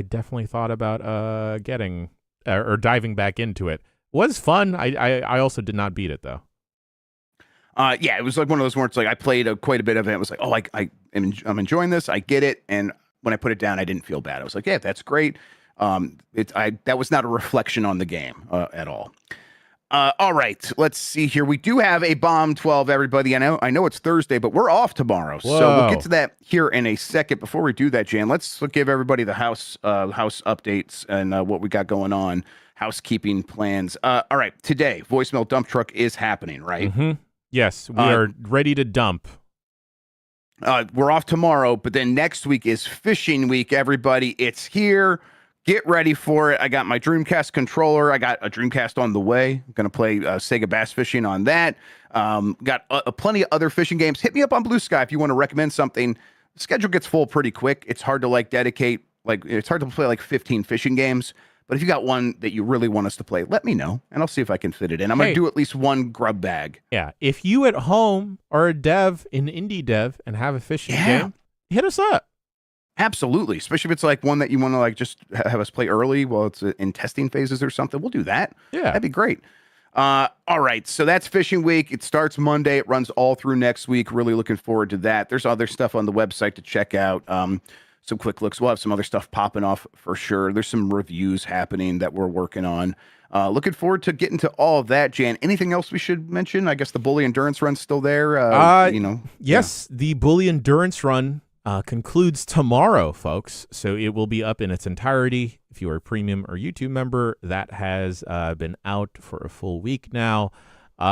definitely thought about getting or diving back into it. It was fun. I also did not beat it though. Yeah, it was like one of those where it's like I played quite a bit of it. It was like, oh, I'm enjoying this. I get it. And when I put it down, I didn't feel bad. I was like, yeah, that's great. That was not a reflection on the game at all. All right, let's see here. We do have a Bomb 12, everybody. I know it's Thursday, but we're off tomorrow. Whoa. So we'll get to that here in a second. Before we do that, Jan, let's give everybody the house updates and what we got going on, housekeeping plans. All right, today, voicemail dump truck is happening, right? Mm-hmm. Yes, we are ready to dump. We're off tomorrow, but then next week is fishing week, everybody. It's here. Get ready for it. I got my Dreamcast controller. I got a Dreamcast on the way. I'm going to play SEGA Bass Fishing on that. Got plenty of other fishing games. Hit me up on Blue Sky if you want to recommend something. The schedule gets full pretty quick. It's hard to dedicate, it's hard to play 15 fishing games. But if you got one that you really want us to play, let me know, and I'll see if I can fit it in. I'm going to do at least one grub bag. Yeah. If you at home are an indie dev, and have a fishing game, hit us up. Absolutely. Especially if it's one that you want to just have us play early while it's in testing phases or something. We'll do that. Yeah. That'd be great. All right. So that's fishing week. It starts Monday. It runs all through next week. Really looking forward to that. There's other stuff on the website to check out. Some quick looks. We'll have some other stuff popping off for sure. There's some reviews happening that we're working on. Looking forward to getting to all of that, Jan. Anything else we should mention? I guess the Bully Endurance Run's still there. Yes, the Bully Endurance Run concludes tomorrow, folks. So it will be up in its entirety. If you are a premium or YouTube member, that has been out for a full week now. We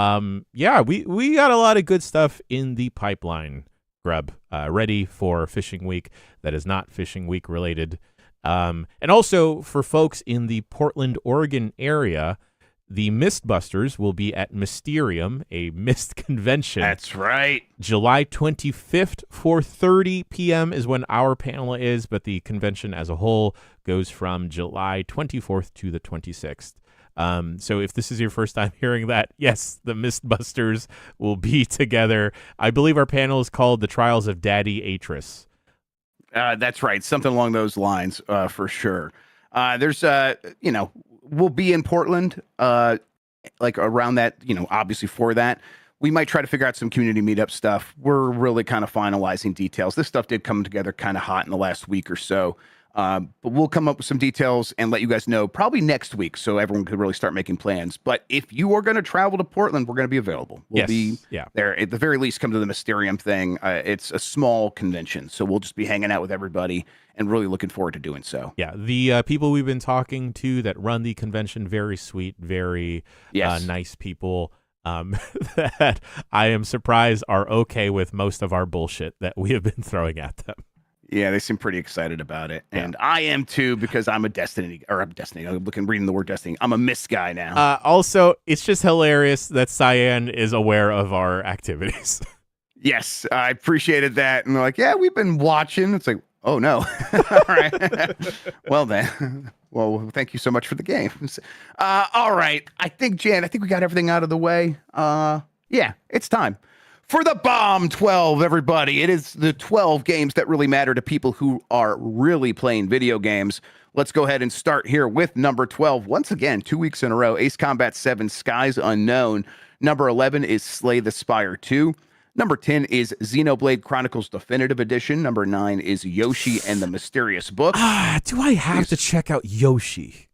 got a lot of good stuff in the pipeline, Grubb, ready for fishing week that is not fishing week related. And also for folks in the Portland, Oregon area, the Mistbusters will be at Mysterium, a Mist convention. That's right. July 25th, 4:30 p.m. is when our panel is, but the convention as a whole goes from July 24th to the 26th. So if this is your first time hearing that, yes, the Mistbusters will be together. I believe our panel is called The Trials of Daddy Atris. That's right. Something along those lines, for sure. There's, we'll be in Portland, around that, obviously for that. We might try to figure out some community meetup stuff. We're really kind of finalizing details. This stuff did come together kind of hot in the last week or so. But we'll come up with some details and let you guys know probably next week so everyone could really start making plans. But if you are going to travel to Portland, we're going to be available. We'll be there. At the very least, come to the Mysterium thing. It's a small convention, so we'll just be hanging out with everybody and really looking forward to doing so. Yeah, the people we've been talking to that run the convention, very sweet, very nice people. That I am surprised are okay with most of our bullshit that we have been throwing at them. Yeah, they seem pretty excited about it. Yeah. And I am too, because I'm reading the word Destiny. I'm a Mist guy now. Also, it's just hilarious that Cyan is aware of our activities. Yes, I appreciated that. And they're like, yeah, we've been watching. It's like, oh no. All right. Well then. Well, thank you so much for the games. All right. I think we got everything out of the way. Yeah, it's time for the Bomb 12, everybody. It is the 12 games that really matter to people who are really playing video games. Let's go ahead and start here with number 12. Once again, 2 weeks in a row, Ace Combat 7, Skies Unknown. Number 11 is Slay the Spire 2. Number 10 is Xenoblade Chronicles Definitive Edition. Number 9 is Yoshi and the Mysterious Book. Do I have to check out Yoshi?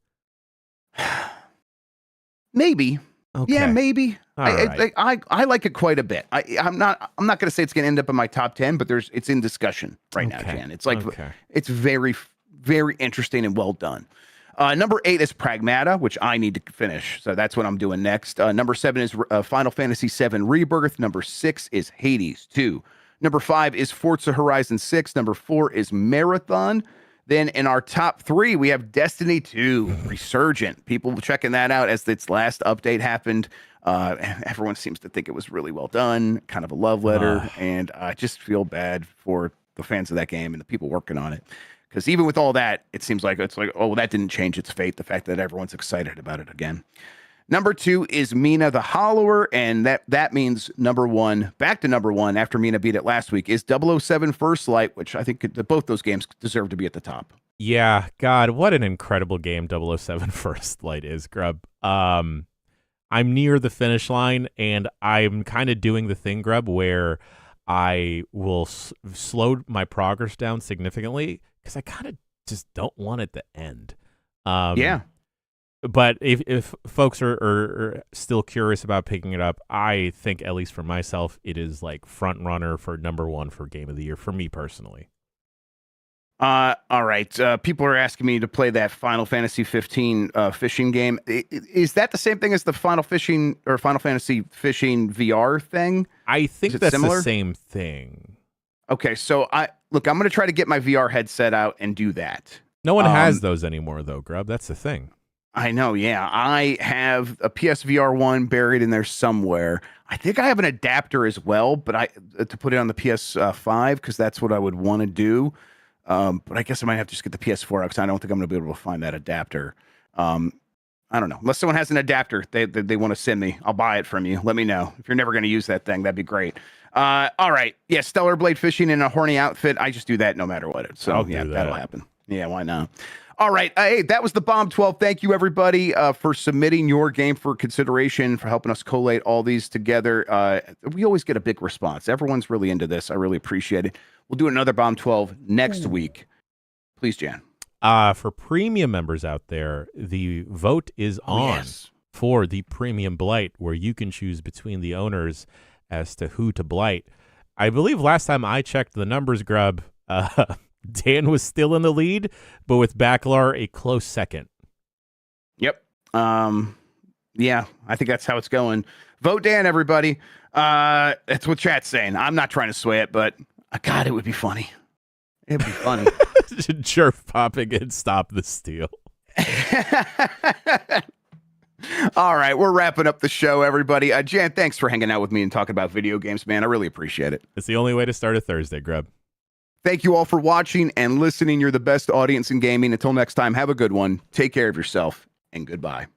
Maybe. Okay. Yeah, maybe. Right. I like it quite a bit. I'm not going to say it's going to end up in my top 10, but it's in discussion right now, Jan. It's like it's very, very interesting and well done. Number 8 is Pragmata, which I need to finish, so that's what I'm doing next. Number 7 is Final Fantasy VII Rebirth. Number 6 is Hades 2. Number 5 is Forza Horizon 6. Number 4 is Marathon. Then in our top 3, we have Destiny 2 Resurgent. People checking that out as its last update happened. Everyone seems to think it was really well done, kind of a love letter, and I just feel bad for the fans of that game and the people working on it. Because even with all that, it seems like oh, that didn't change its fate, the fact that everyone's excited about it again. Number 2 is Mina the Hollower, and that means number 1, back to number 1 after Mina beat it last week, is 007 First Light, which I think both those games deserve to be at the top. Yeah, God, what an incredible game 007 First Light is, Grubb. I'm near the finish line, and I'm kind of doing the thing, Grubb, where I will slow my progress down significantly, because I kind of just don't want it to end. Yeah. But if folks are still curious about picking it up, I think, at least for myself, it is like front runner for number 1 for Game of the Year for me personally. All right. People are asking me to play that Final Fantasy 15 fishing game. Is that the same thing as the Final Fantasy fishing VR thing? I think that's similar? the same thing. Okay, so I'm going to try to get my VR headset out and do that. No one has those anymore, though, Grubb. That's the thing. I know, yeah. I have a PSVR 1 buried in there somewhere. I think I have an adapter as well, but to put it on the PS5, because that's what I would want to do. But I guess I might have to just get the PS4 out, because I don't think I'm going to be able to find that adapter. I don't know. Unless someone has an adapter they want to send me, I'll buy it from you. Let me know. If you're never going to use that thing, that'd be great. All right. Yeah, Stellar Blade fishing in a horny outfit. I just do that no matter what. So, that'll happen. Yeah, why not? All right. Hey, that was the Bomb 12. Thank you, everybody, for submitting your game for consideration, for helping us collate all these together. We always get a big response. Everyone's really into this. I really appreciate it. We'll do another Bomb 12 next week. Please, Jan. For premium members out there, the vote is on for the Premium Blight, where you can choose between the owners as to who to blight. I believe last time I checked the numbers, Grubb, Dan was still in the lead, but with Backlar a close second. Yep. Yeah, I think that's how it's going. Vote Dan, everybody. That's what chat's saying. I'm not trying to sway it, but God, it would be funny. It'd be funny. Jerk popping and stop the steal. All right, we're wrapping up the show, everybody. Jan, thanks for hanging out with me and talking about video games, man. I really appreciate it. It's the only way to start a Thursday, Grubb. Thank you all for watching and listening. You're the best audience in gaming. Until next time, have a good one. Take care of yourself, and goodbye.